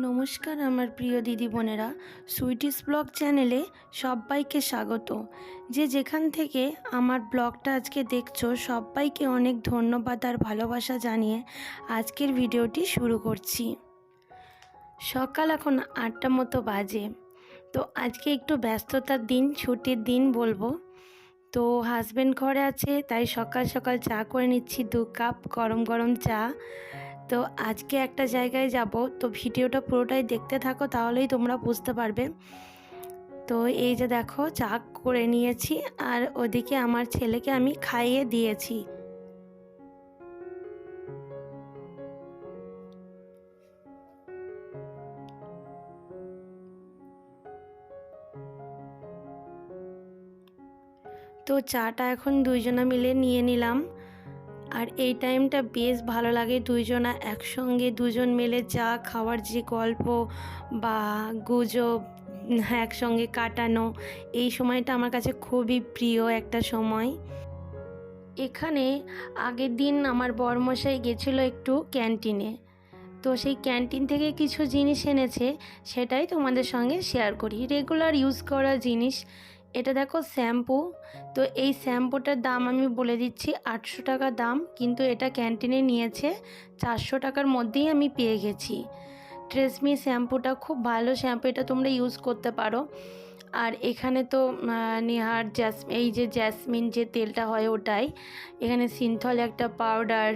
নমস্কার আমার প্রিয় দিদি বোনেরা, সুইটিস ব্লগ চ্যানেলে সবাইকে স্বাগত। যে যেখান থেকে আমার ব্লগটা আজকে দেখছো সবাইকে অনেক ধন্যবাদ আর ভালোবাসা জানিয়ে আজকের ভিডিওটি শুরু করছি। সকাল এখন 8টা মতো বাজে। তো আজকে একটু ব্যস্ততার দিন, ছুটির দিন বলবো। তো হাজব্যান্ড ঘরে আছে, তাই সকাল সকাল চা করে নিচ্ছি, 2 কাপ গরম গরম চা। তো আজকে একটা জায়গায় যাব, তো ভিডিওটা পুরোটাই দেখতে থাকো, তাহলেই তোমরা বুঝতে পারবে। তো এই যে দেখো চা করে নিয়েছি, আর ওদিকে আমার ছেলেকে আমি খাইয়ে দিয়েছি। তো চাটা এখন দুইজনা মিলে নিয়ে নিলাম। আর এই টাইমটা বেশ ভালো লাগে, দুইজনা একসঙ্গে দুজন মিলে চা খাওয়ার যে গল্প বা গুজব একসঙ্গে কাটানো, এই সময়টা আমার কাছে খুবই প্রিয় একটা সময়। এখানে আগের দিন আমার বরমশাই গেছিলো একটু ক্যান্টিনে, তো সেই ক্যান্টিন থেকে কিছু জিনিস এনেছে, সেটাই তোমাদের সঙ্গে শেয়ার করি। রেগুলার ইউজ করা জিনিস। এটা দেখো শ্যাম্পু। তো এই শ্যাম্পুটার দাম আমি বলে দিচ্ছি, 800 টাকা দাম, কিন্তু এটা ক্যান্টিনে নিয়েছে 400 টাকার মধ্যেই আমি পেয়ে গেছি। ট্রেসমি শ্যাম্পুটা খুব ভালো শ্যাম্পু, এটা তোমরা ইউজ করতে পারো। আর এখানে তো নিহার এই যে জ্যাসমিন যে তেলটা হয় ওটাই। এখানে সিনথল একটা পাউডার,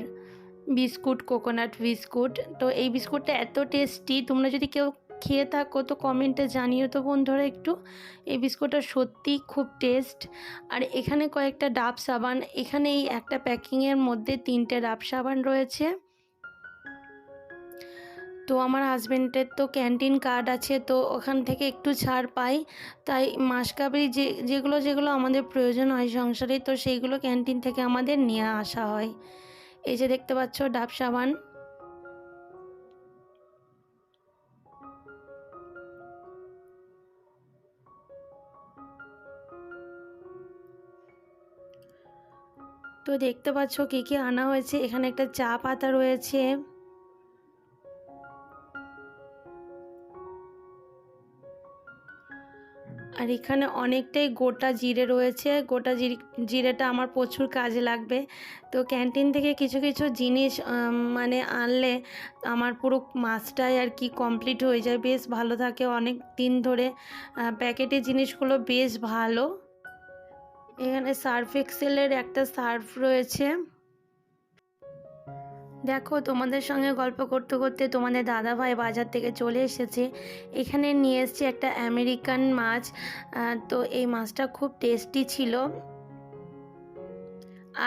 বিস্কুট, কোকোনাট বিস্কুট। তো এই বিস্কুটটা এত টেস্টি, তোমরা যদি কেউ খেয়ে থাকো তো কমেন্টে জানিও তো বন্ধুরা একটু। এই বিস্কুটটা সত্যিই খুব টেস্ট। আর এখানে কয়েকটা ডাব সাবান, এখানে এই একটা প্যাকিংয়ের মধ্যে 3টে ডাব সাবান রয়েছে। তো আমার হাজব্যান্ডের তো ক্যান্টিন কার্ড আছে, তো ওখান থেকে একটু ছাড় পাই, তাই মাসকাবারি যেগুলো যেগুলো আমাদের প্রয়োজন হয় সংসারে, তো সেইগুলো ক্যান্টিন থেকে আমাদের নিয়ে আসা হয়। এই যে দেখতে পাচ্ছ ডাব সাবান। তো দেখতে পাচ্ছ কী কী আনা হয়েছে। এখানে একটা চা পাতা রয়েছে, আর এখানে অনেকটাই গোটা জিরে রয়েছে। গোটা জিরেটা আমার প্রচুর কাজে লাগবে। তো ক্যান্টিন থেকে কিছু কিছু জিনিস মানে আনলে আমার পুরো মাসটাই আর কি কমপ্লিট হয়ে যায়, বেশ ভালো থাকে অনেক দিন ধরে। প্যাকেটের জিনিসগুলো বেশ ভালো। এখানে সার্ফ এক্সেলের একটা সার্ফ রয়েছে। দেখো তোমাদের সঙ্গে গল্প করতে করতে তোমাদের দাদাভাই বাজার থেকে চলে এসেছে। এখানে নিয়ে এসেছে একটা আমেরিকান মাছ। তো এই মাছটা খুব টেস্টি ছিল।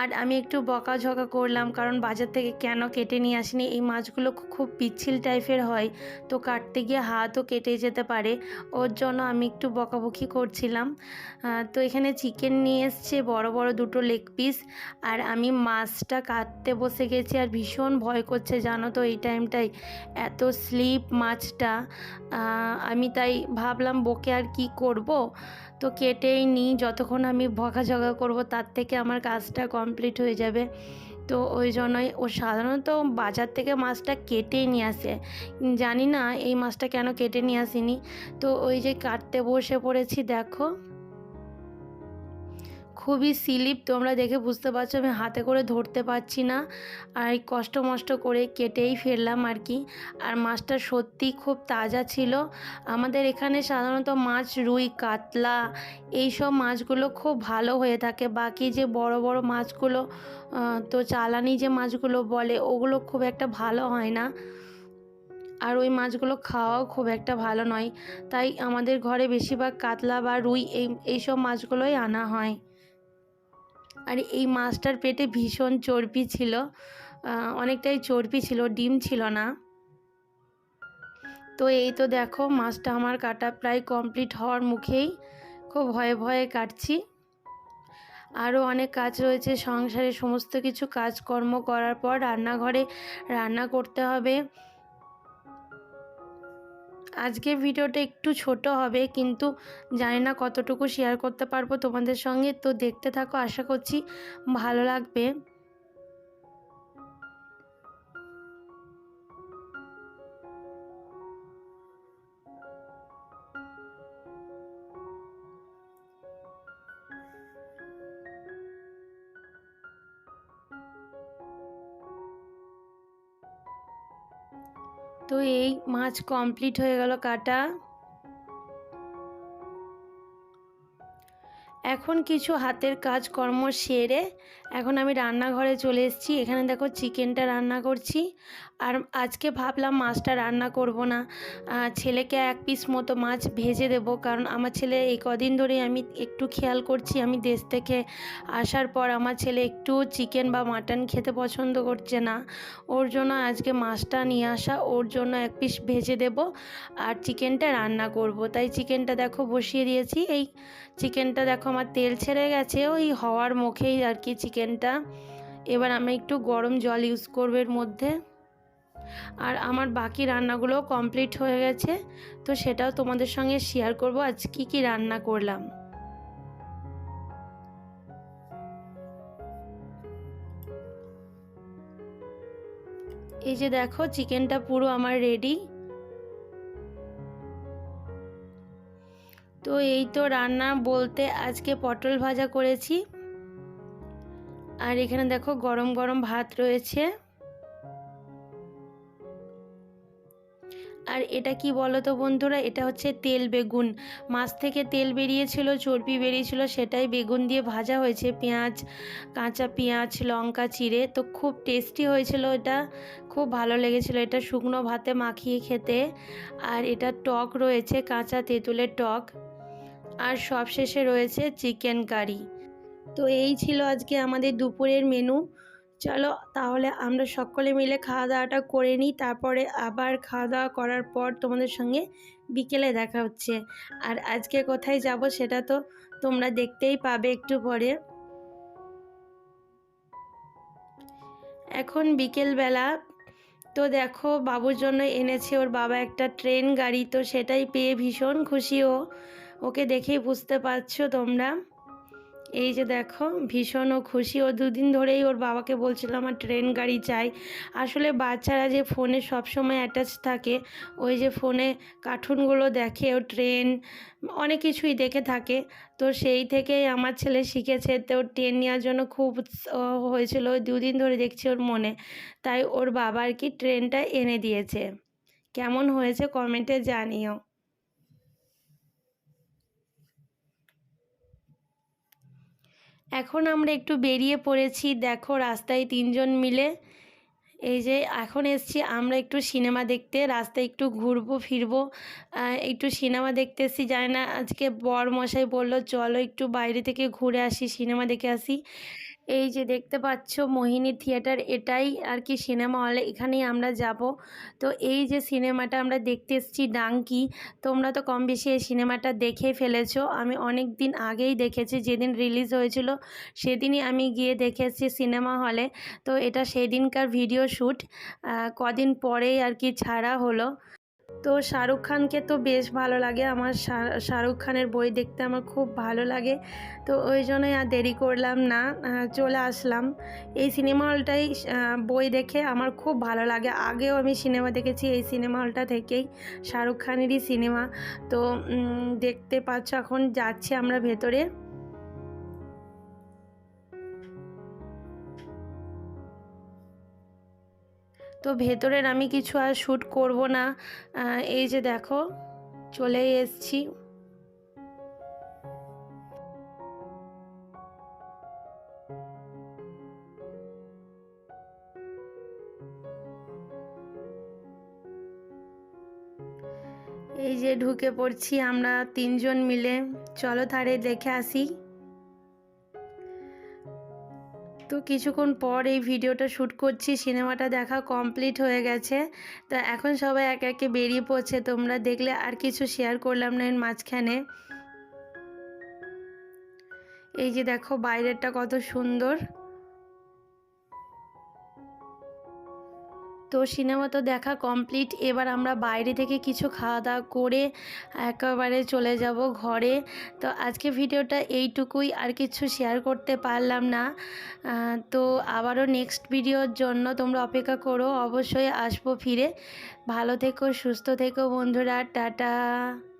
আর আমি একটু বকাঝকা করলাম, কারণ বাজার থেকে কেন কেটে নিয়ে আসিনি। এই মাছগুলো খুব পিচ্ছিল টাইপের হয়, তো কাটতে গিয়ে হাতও কেটে যেতে পারে, ওর জন্য আমি একটু বকাবকি করছিলাম। তো এখানে চিকেন নিয়ে এসছে বড় বড় 2টো লেগ পিস। আর আমি মাছটা কাটতে বসে গেছি, আর ভীষণ ভয় করছে জানো তো এই টাইমটায়, এত স্লিপ মাছটা। আমি তাই ভাবলাম বকে আর কি করব, তো কেটেই নিই, যতক্ষণ আমি বকাঝকা করব তার থেকে আমার কাজটা কমপ্লিট হয়ে যাবে। তো ওই জন্যই ও সাধারণত বাজার থেকে মাছটা কেটেই নিয়ে আসে, জানি না এই মাছটা কেন কেটে নিয়ে আসেনি। তো ওই যে কাটতে বসে পড়েছি, দেখো খুবই স্লিপ, তোমরা দেখে বুঝতে পারছো আমি হাতে করে ধরতে পারছি না, আর কষ্ট মষ্ট করে কেটেই ফেললাম আর কি। আর মাছটা সত্যি খুব তাজা ছিল। আমাদের এখানে সাধারণত মাছ রুই, কাতলা, এই সব মাছগুলো খুব ভালো হয়ে থাকে। বাকি যে বড় বড় মাছগুলো, তো চালানি যে মাছগুলো বলে, ওগুলো খুব একটা ভালো হয় না, আর ওই মাছগুলো খাওয়াও খুব একটা ভালো নয়। তাই আমাদের ঘরে বেশিরভাগ কাতলা বা রুই এইসব মাছগুলোই আনা হয়। আর এই মাছটার পেটে ভীষণ চর্বি ছিল, অনেকটাই চর্বি ছিল, ডিম ছিল না। তো এই তো দেখো মাছটা আমার কাটা প্রায় কমপ্লিট হওয়ার মুখেই, খুব ভয়ে ভয়ে কাটছি। আরও অনেক কাজ রয়েছে সংসারে, সমস্ত কিছু কাজকর্ম করার পর রান্নাঘরে রান্না করতে হবে। আজকে ভিডিওটা একটু ছোট হবে, কিন্তু জানি না কতটুকু শেয়ার করতে পারবো তোমাদের সঙ্গে। তো দেখতে থাকো, আশা করছি ভালো লাগবে। তো এই মাছ কমপ্লিট হয়ে গেল কাটা। এখন কিছু হাতের কাজকর্ম সেরে এখন আমি রান্নাঘরে চলে এসেছি। এখানে দেখো চিকেনটা রান্না করছি। আর আজকে ভাবলাম মাছটা রান্না করব না, ছেলেকে এক পিস মতো মাছ ভেজে দেব। কারণ আমার ছেলে এই কদিন ধরেই আমি একটু খেয়াল করছি, আমি দেশ থেকে আসার পর আমার ছেলে একটু চিকেন বা মাটন খেতে পছন্দ করছে না। ওর জন্য আজকে মাছটা নিয়ে আসা, ওর জন্য এক পিস ভেজে দেব আর চিকেনটা রান্না করব। তাই চিকেনটা দেখো বসিয়ে দিয়েছি। এই চিকেনটা দেখো আমার তেল ছেড়ে গেছে, ওই হওয়ার মুখেই আর কি চিকেনটা। এবার আমি একটু গরম জল ইউজ করব এর মধ্যে। আর আমার বাকি রান্নাগুলো কমপ্লিট হয়ে গেছে, তো সেটাও তোমাদের সঙ্গে শেয়ার করব আজ কি কি রান্না করলাম। এই যে দেখো চিকেনটা পুরো আমার রেডি। তো এই তো রান্না বলতে আজকে পটল ভাজা করেছি। আর এখানে দেখো গরম গরম ভাত রয়েছে। আর এটা কি বলো তো বন্ধুরা, এটা হচ্ছে তেল বেগুন। মাছ থেকে তেল বেরিয়েছিল, চর্বি বেরিয়েছিল, সেটাই বেগুন দিয়ে ভাজা হয়েছে। পেঁয়াজ, কাঁচা পেঁয়াজ, লঙ্কা চিড়ে, তো খুব টেস্টি হয়েছিল এটা, খুব ভালো লেগেছিল এটা শুকনো ভাতে মাখিয়ে খেতে। আর এটা টক রয়েছে, কাঁচা তেঁতুলের টক। আর সবশেষে রয়েছে চিকেন কারি। তো এই ছিল আজকে আমাদের দুপুরের মেনু। চলো তাহলে আমরা সকলে মিলে খাওয়া দাওয়াটা করে নিই, তারপরে আবার খাওয়া দাওয়া করার পর তোমাদের সঙ্গে বিকেলে দেখা হচ্ছে। আর আজকে কোথায় যাব সেটা তো তোমরা দেখতেই পাবে একটু পরে। এখন বিকেলবেলা। তো দেখো বাবুর জন্য এনেছে ওর বাবা একটা ট্রেন গাড়ি, তো সেটাই পেয়ে ভীষণ খুশি ও। ওকে দেখেই বুঝতে পারছো তোমরা। এই যে দেখো ভীষণ ও খুশি, ও দুদিন ধরেই ওর বাবাকে বলছিল আমার ট্রেন গাড়ি চাই। আসলে বাচ্চারা যে ফোনে সবসময় অ্যাটাচ থাকে, ওই যে ফোনে কার্টুনগুলো দেখে, ও ট্রেন অনেক কিছুই দেখে থাকে। তো সেই থেকেই আমার ছেলে শিখেছে, তো ওর ট্রেন নেওয়ার জন্য খুব হয়েছিল, ওই দুদিন ধরে দেখছি ওর মনে। তাই ওর বাবা আর কি ট্রেনটা এনে দিয়েছে। কেমন হয়েছে কমেন্টে জানিও। এখন আমরা একটু বেরিয়ে পড়েছি, দেখো রাস্তায় তিনজন মিলে। এই যে এখন এসছি আমরা একটু সিনেমা দেখতে, রাস্তায় একটু ঘুরবো ফিরবো, একটু সিনেমা দেখতে এসেছি। জানি না আজকে বর মশাই বললো চলো একটু বাইরে থেকে ঘুরে আসি, সিনেমা দেখে আসি। এই যে দেখতে পাচ্ছ মোহিনী থিয়েটার, এটাই আর কি সিনেমা হলে, এখানেই আমরা যাব। তো এই যে সিনেমাটা আমরা দেখতে এসেছি ডাঙ্কি, তোমরা তো কম বেশি এই সিনেমাটা দেখে ফেলেছো। আমি অনেক দিন আগেই দেখেছি, যেদিন রিলিজ হয়েছিল সেদিনই আমি গিয়ে দেখেছি সিনেমা হলে। তো এটা সেদিনকার ভিডিও শ্যুট, কদিন পরেই আর কি ছাড়া হলো। তো শাহরুখ খানকে তো বেশ ভালো লাগে আমার, শাহরুখ খানের বই দেখতে আমার খুব ভালো লাগে। তো ওই জন্যই আর দেরি করলাম না, চলে আসলাম। এই সিনেমা হলটাই বই দেখে আমার খুব ভালো লাগে। আগেও আমি সিনেমা দেখেছি এই সিনেমা হলটা থেকেই, শাহরুখ খানেরই সিনেমা। তো দেখতে পাচ্ছ এখন যাচ্ছি আমরা ভেতরে। তো ভেতরের আমি কিছু আর শ্যুট করব না। এই যে দেখো চলেই এসছি। এই যে ঢুকে পড়ছি আমরা তিনজন মিলে, চলো ধারে দেখে আসি। তো কিছুক্ষণ পর এই ভিডিওটা শ্যুট করছি, সিনেমাটা দেখা কমপ্লিট হয়ে গেছে। তা এখন সবাই একে একে বেরিয়ে পড়ছে, তোমরা দেখলে আর কিছু শেয়ার করলাম না এর মাঝখানে। এই যে দেখো বাইরেরটা কত সুন্দর। তো সিনেমা তো দেখা কমপ্লিট, এবার আমরা বাইরে থেকে কিছু খাওয়া দাওয়া করে একেবারে চলে যাব ঘরে। তো আজকে ভিডিওটা এইটুকুই, আর কিছু শেয়ার করতে পারলাম না। তো আবারও নেক্সট ভিডিওর জন্য তোমরা অপেক্ষা করো, অবশ্যই আসবো ফিরে। ভালো থেকো, সুস্থ থেকো বন্ধুরা, টাটা।